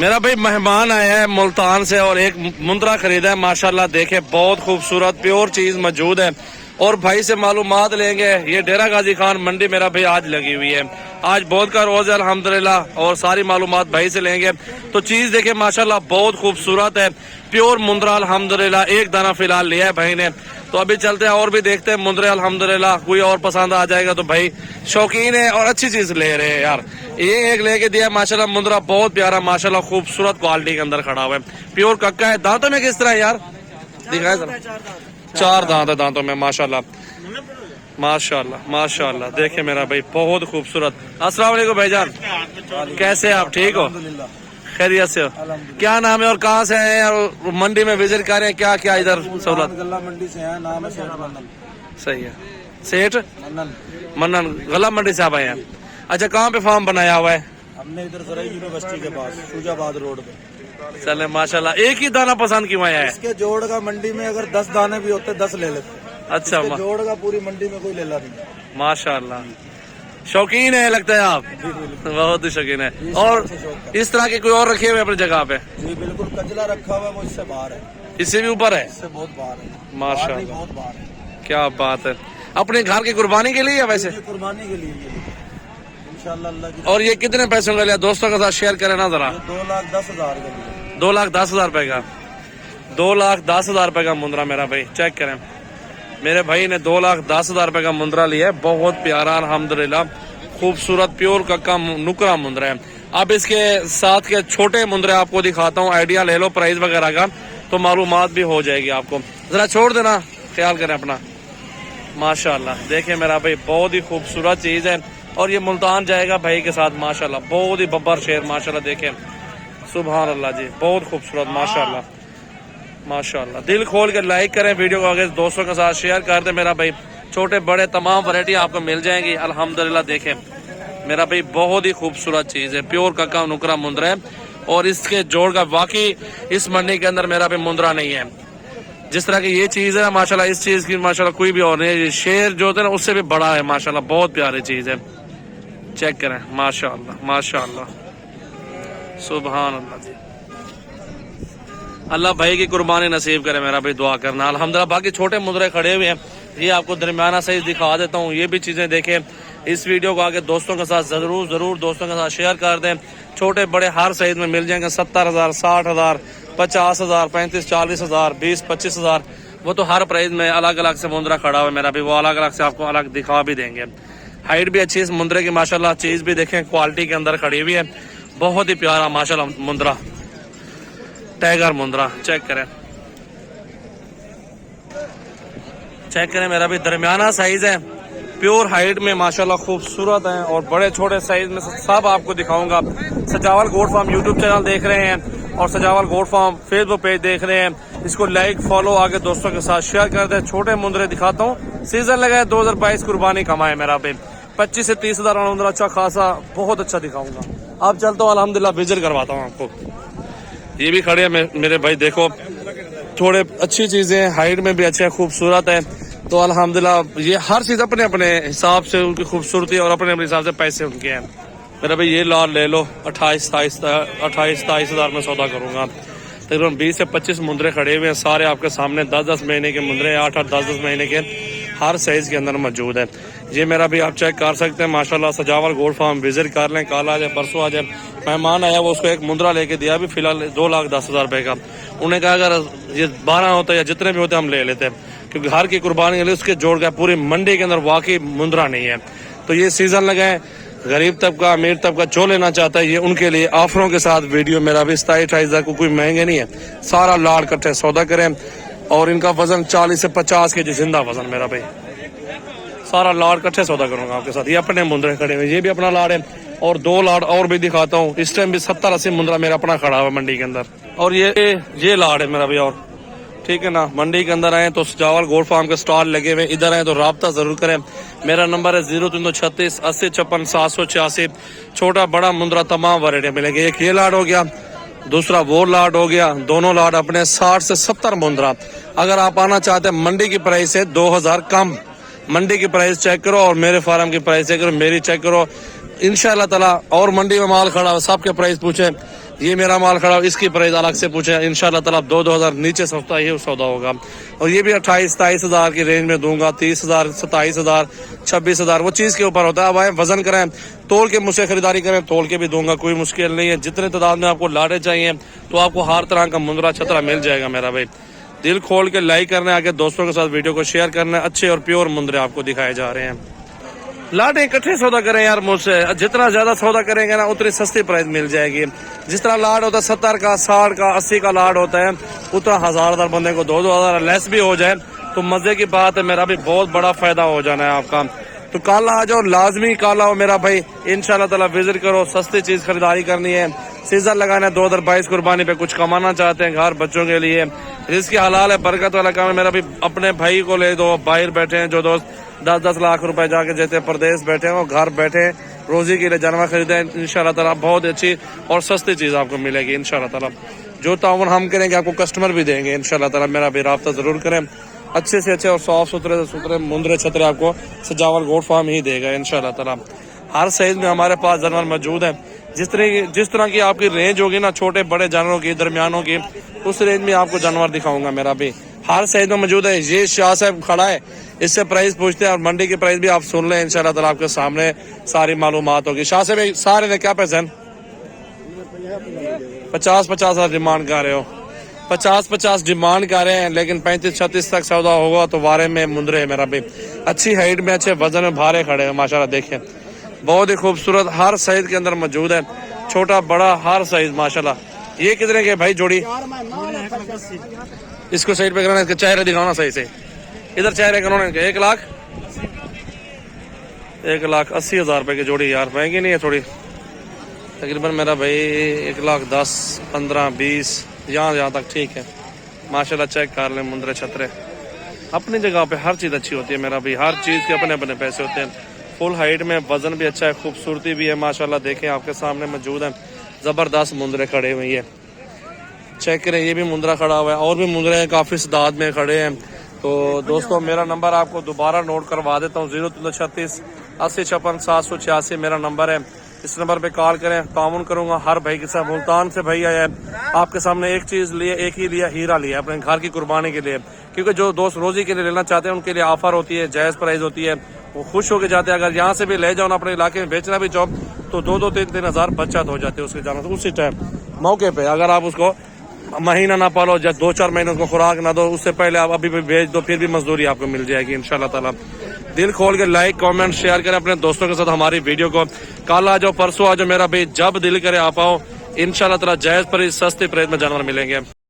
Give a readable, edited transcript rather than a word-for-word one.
मेरा भाई मेहमान आया है मुल्तान से और एक मुंद्रा खरीदा है माशाल्लाह, देखे बहुत खूबसूरत प्योर चीज मौजूद है। और भाई से मालूमात लेंगे। ये डेरा गाजी खान मंडी मेरा भाई आज लगी हुई है, आज बहुत का रोज है अल्हम्दुलिल्लाह, और सारी मालूमात भाई से लेंगे। तो चीज देखे माशाल्लाह बहुत खूबसूरत है, प्योर मुंद्रा अल्हम्दुलिल्लाह। एक दाना फिलहाल लिया है भाई ने, तो अभी चलते हैं और भी देखते हैं मुंद्रे अल्हम्दुलिल्लाह। कोई और पसंद आ जाएगा तो भाई शौकीन है और अच्छी चीज ले रहे हैं यार। ये एक लेके दिया माशाल्लाह, मुंद्रा बहुत प्यारा माशाल्लाह, खूबसूरत क्वालिटी के अंदर खड़ा हुआ है, प्योर कक्का है। दांतों में किस तरह है यार, दिखाए जरा। 4 दांत है दांतों में माशाल्लाह माशाल्लाह माशाल्लाह। देखे मेरा भाई बहुत खूबसूरत। अस्सलाम वालेकुम भाईजान, कैसे आप, ठीक हो, खैरियत से हो? क्या नाम है और कहाँ से हैं और मंडी में विजिट कर रहे हैं, क्या क्या इधर सहूलत? गल्ला मंडी से है, नाम है सेठ मन्नन। सही है, सेठ मन्नन मन्नन गला मंडी से आप आए हैं। अच्छा, कहाँ पे फार्म बनाया हुआ है? हमने इधर सराय यूनिवर्सिटी के पास शुजाबाद रोड पे। चले माशाल्लाह। एक ही दाना पसंद क्यों आया है? इसके जोड़ का मंडी में अगर 10 दाने भी होते 10 ले लेते। अच्छा, इसके जोड़ का पूरी मंडी में कोई लेला नहीं। माशाल्लाह, शौकीन है लगता है आप, बहुत ही शौकीन है। और इस तरह के कोई और रखे हुए अपनी जगह पे? जी बिल्कुल, कचला रखा हुआ है, वो इससे बाहर है, इससे भी ऊपर है, इससे बहुत बाहर है माशाल्लाह। बहुत बाहर है। क्या बात है, अपने घर की कुर्बानी के लिए या वैसे? ये कुर्बानी के लिए इंशाल्लाह अल्लाह की। और ये कितने पैसों का लिया, दोस्तों के साथ शेयर करें ना जरा। 2,10,000 के लिए। 2,10,000 रुपए का, 2,10,000 रुपए का मुंद्रा मेरा भाई, चेक करें। मेरे भाई ने 2,10,000 रुपए का मुंद्रा लिया है, बहुत प्यारा अल्हम्दुलिल्लाह, खूबसूरत प्योर कक्का नुकरा मुंद्रा है। अब इसके साथ के छोटे मुंद्रे आपको दिखाता हूँ, आइडिया ले लो प्राइस वगैरह का, तो मालूमात भी हो जाएगी आपको। जरा छोड़ देना, ख्याल करें अपना। माशाल्लाह देखे मेरा भाई बहुत ही खूबसूरत चीज है, और ये मुल्तान जाएगा भाई के साथ माशाल्लाह, बहुत ही बब्बर शेर माशाल्लाह। देखे सुभान अल्लाह जी, बहुत खूबसूरत माशाल्लाह माशाल्लाह। दिल खोल के लाइक करें वीडियो को, आगे दोस्तों के साथ शेयर कर दे मेरा भाई। छोटे बड़े तमाम वैरायटी आपको मिल जाएंगी अल्हम्दुलिल्लाह। देखें मेरा भाई बहुत ही खूबसूरत चीज है, प्योर कक्का नुकरा मुंद्रा है, और इसके जोड़ का वाकई इस मंडी के अंदर मेरा भाई मुंद्रा नहीं है। जिस तरह की ये चीज है माशाल्लाह, इस चीज की माशाल्लाह कोई भी और नहीं है। शेर जो होता है ना उससे भी बड़ा है माशाल्लाह, बहुत प्यारी चीज है, चेक करें माशाल्लाह माशाल्लाह सुभान अल्लाह जी। अल्लाह भाई की कुर्बानी नसीब करे मेरा भाई, दुआ करना अल्हम्दुलिल्लाह। बाकी छोटे मुद्रे खड़े हुए हैं, ये आपको दरमियाना साइज दिखा देता हूँ, ये भी चीजें देखें। इस वीडियो को आगे दोस्तों के साथ जरूर दोस्तों के साथ शेयर कर दें। छोटे बड़े हर साइज में मिल जाएंगे, 70,000, 60,000, 50,000, 35,000, 40,000, 20,000, 25,000, वो तो हर प्राइस में अलग अलग से मुंद्रा खड़ा हुआ है मेरा भी, वो अलग अलग से आपको अलग दिखा भी देंगे। हाइट भी अच्छी इस मुंद्रे की माशाल्लाह, चीज भी देखें क्वालिटी के अंदर खड़ी हुई है, बहुत ही प्यारा माशाल्लाह मुंद्रा, टाइगर मुंद्रा। चेक करें चेक करें मेरा भी, दरमियाना साइज है, प्योर हाइट में माशाल्लाह खूबसूरत है, और बड़े छोटे साइज में सब आपको दिखाऊंगा। सजावल गोट फार्म यूट्यूब चैनल देख रहे हैं और सजावल गोट फार्म फेसबुक पेज देख रहे हैं, इसको लाइक फॉलो आगे दोस्तों के साथ शेयर कर दे। छोटे मुंद्रे दिखाता हूँ, सीजन लगा है 2022, कुर्बानी कमाए मेरा भाई, 25 से 30,000 मुंद्रा अच्छा खासा, बहुत अच्छा दिखाऊंगा। अब चलता हूँ अल्हम्दुलिल्लाह, विजिट करवाता हूँ आपको। ये भी खड़े हैं मेरे भाई, देखो थोड़े अच्छी चीजें, हाइट में भी अच्छे खूबसूरत है, तो अल्हम्दुलिल्लाह ये हर चीज अपने अपने हिसाब से उनकी खूबसूरती और अपने अपने हिसाब से पैसे उनके हैं। मेरा भाई ये लाल ले लो, 28-27,000 में सौदा करूंगा। तकरीबन 20 से 25 मुंद्रे खड़े हुए हैं, सारे आपके सामने 10-10 महीने के मुंद्रे, 8-8, 10-10 महीने के, हर साइज के अंदर मौजूद है। ये मेरा भी आप चेक कर सकते हैं माशाल्लाह। सजावल गोल्ड फार्म विजिट कर लें, कल आ जाए परसों आ जाए। मेहमान आया वो उसको एक मुंद्रा लेके दिया भी फिलहाल 2,10,000 रुपए का। उन्हें कहा अगर ये 12 होता है या जितने भी होते हम ले लेते हैं, क्योंकि हर की कुर्बानी के लिए उसके जोड़ का पूरी मंडी के अंदर वाकई मुंद्रा नहीं है। तो ये सीजन लगाए, गरीब तबका अमीर तबका जो लेना चाहता है ये उनके लिए ऑफरों के साथ वीडियो मेरा भी 27-28,000 को, कोई महंगे नहीं है, सारा लाड़ कट्ठे सौदा करें। और इनका वजन 40 से 50 के जी जिंदा वजन मेरा भाई, सारा लाड़ कट्ठे सौदा करूंगा आपके साथ। ये अपने मुंद्रे खड़े हुए, ये भी अपना लाड़ है, और 2 लाड़ और भी दिखाता हूँ। इस टाइम भी 70-80 मुंद्रा मेरा अपना खड़ा हुआ मंडी के अंदर, और ये लाड़ है मेरा भी। और ठीक है ना, मंडी के अंदर आए तो सजावल गोल्ड फार्म के स्टॉल लगे हुए, इधर आए तो राब्ता जरूर करें। मेरा नंबर है 0336 80 56 786। छोटा बड़ा मुंद्रा तमाम वैरायटी मिलेंगे। एक ये लाड हो गया, दूसरा वो लाड हो गया, दोनों लाड अपने 60 से 70 मुंद्रा। अगर आप आना चाहते हैं, मंडी की प्राइस है 2,000 कम, मंडी की प्राइस चेक करो और मेरे फार्म की प्राइस चेक करो, मेरी चेक करो इंशाल्लाह ताला। और मंडी में माल खड़ा हो, सबके प्राइस पूछे, ये मेरा माल खड़ा, इसकी प्राइस अलग से पूछे, इंशाल्लाह ताला 2,000 नीचे सस्ता ही सौदा होगा। और ये भी 28-27 हज़ार की रेंज में दूंगा, 30,000, 27,000, 26,000, वो चीज़ के ऊपर होता है। अब आए वजन करें, तोल के मुझसे खरीदारी करें, तोल के भी दूंगा, कोई मुश्किल नहीं है। जितने तादाद में आपको लाड़े चाहिए तो आपको हर तरह का मुंद्रा छतरा मिल जाएगा मेरा भाई। दिल खोल के लाइक करना, आगे दोस्तों के साथ वीडियो को शेयर करना। अच्छे और प्योर मुंद्रे आपको दिखाए जा रहे हैं। लाटे इकट्ठे सौदा करें यार मुझसे, जितना ज्यादा सौदा करेंगे ना उतनी सस्ती प्राइस मिल जाएगी। जिस तरह लाड होता है 70 का, 60 का, 80 का लाड होता है, उतना हजार बंदे को 2,000 लेस भी हो जाए तो मजे की बात है, मेरा भी बहुत बड़ा फायदा हो जाना है आपका। तो कल आ जाओ, लाजमी कल आओ मेरा भाई, इंशाल्लाह ताला विजिट करो। सस्ती चीज खरीदारी करनी है, सीजन लगाना है 2022 कुर्बानी पे, कुछ कमाना चाहते हैं घर बच्चों के लिए, रिस्क हलाल है, बरकत वाला काम है। मेरा भी अपने भाई को ले दो, बाहर बैठे हैं जो दोस्त 10-10 लाख रुपए जाके जैसे प्रदेश बैठे हैं, वो घर बैठे रोजी के लिए जानवर खरीदे, इंशाल्लाह ताला बहुत अच्छी और सस्ती चीज आपको मिलेगी इंशाल्लाह ताला। जो ताउन हम करेंगे आपको कस्टमर भी देंगे इंशाल्लाह ताला। मेरा भी राब्ता जरूर करें, अच्छे से अच्छे और साफ सुथरे मुंद्रे छतरे आपको सजावल गोट फार्म ही देगा इंशाल्लाह ताला। हर साइज में हमारे पास जानवर मौजूद है। जिस तरह की आपकी रेंज होगी ना, छोटे बड़े जानवरों की, दरमियानों की, उस रेंज में आपको जानवर दिखाऊंगा मेरा भी। हर साइज में मौजूद है। ये शाह साहब खड़ा है, इससे प्राइस पूछते हैं और मंडी की प्राइस भी आप सुन लें इंशाल्लाह ताला, आपके सामने सारी मालूमात होगी। शाह साहब सारे ने क्या पैसे 50-50 हज़ार डिमांड कर रहे हो, 50-50 डिमांड कर रहे हैं, लेकिन 35-36 तक सौदा होगा तो वारे में मुंद्रे है मेरा भी। अच्छी हाइट में, अच्छे वजन में भारे खड़े हैं माशाल्लाह। देखें बहुत ही खूबसूरत, हर साइज के अंदर मौजूद है, छोटा बड़ा हर साइज माशाल्लाह। ये कितने के भाई जोड़ी? इसको साइड पे कराना, इसके चेहरे दिखाना सही से, इधर चेहरे कराना। 1,80,000 रुपए की जोड़ी यार, महंगी नहीं है थोड़ी? तकरीबन मेरा भाई 1,10,000, 15, 20 यहाँ तक ठीक है माशाल्लाह। चेक कर लें मुंद्रे छतरे, अपनी जगह पे हर चीज अच्छी होती है मेरा भी। हर चीज के अपने अपने पैसे होते हैं। फुल हाइट में, वजन भी अच्छा है, खूबसूरती भी है माशाल्लाह। देखें आपके सामने मौजूद है, जबरदस्त मुंद्रे खड़े हुए हैं। चेक करें, ये भी मुंद्रा खड़ा हुआ है और भी मुंद्रे हैं काफी तादाद में खड़े हैं। तो दोस्तों मेरा नंबर आपको दोबारा नोट करवा देता हूँ, 0336 80 56 786 मेरा नंबर है। इस नंबर पे कॉल करें, तामुन करूंगा हर भाई के साथ। मुल्तान से भाई आया है, आपके सामने एक चीज लिए, एक ही लिया, हीरा लिया अपने घर की कुर्बानी के लिए। क्योंकि जो दोस्त रोजी के लिए लेना चाहते हैं उनके लिए ऑफर होती है, जायज प्राइस होती है, वो खुश होकर जाते हैं। अगर यहाँ से भी ले जाओ ना, अपने इलाके में बेचना भी चाहो तो 2-3 हज़ार बचत हो जाती है उसके जाना। तो उसी टाइम मौके पे अगर आप उसको महीना ना पालो, जब 2-4 महीने उसको खुराक ना दो, उससे पहले आप अभी भी बेच दो, फिर भी मजदूरी आपको मिल जाएगी इंशाल्लाह ताला। दिल खोल के लाइक कमेंट शेयर करें अपने दोस्तों के साथ हमारी वीडियो को। कल आ जाओ, परसों आ जाओ मेरा भाई, जब दिल करे आप आओ इंशाल्लाह ताला। जायज पर सस्ते प्राइस में जानवर मिलेंगे।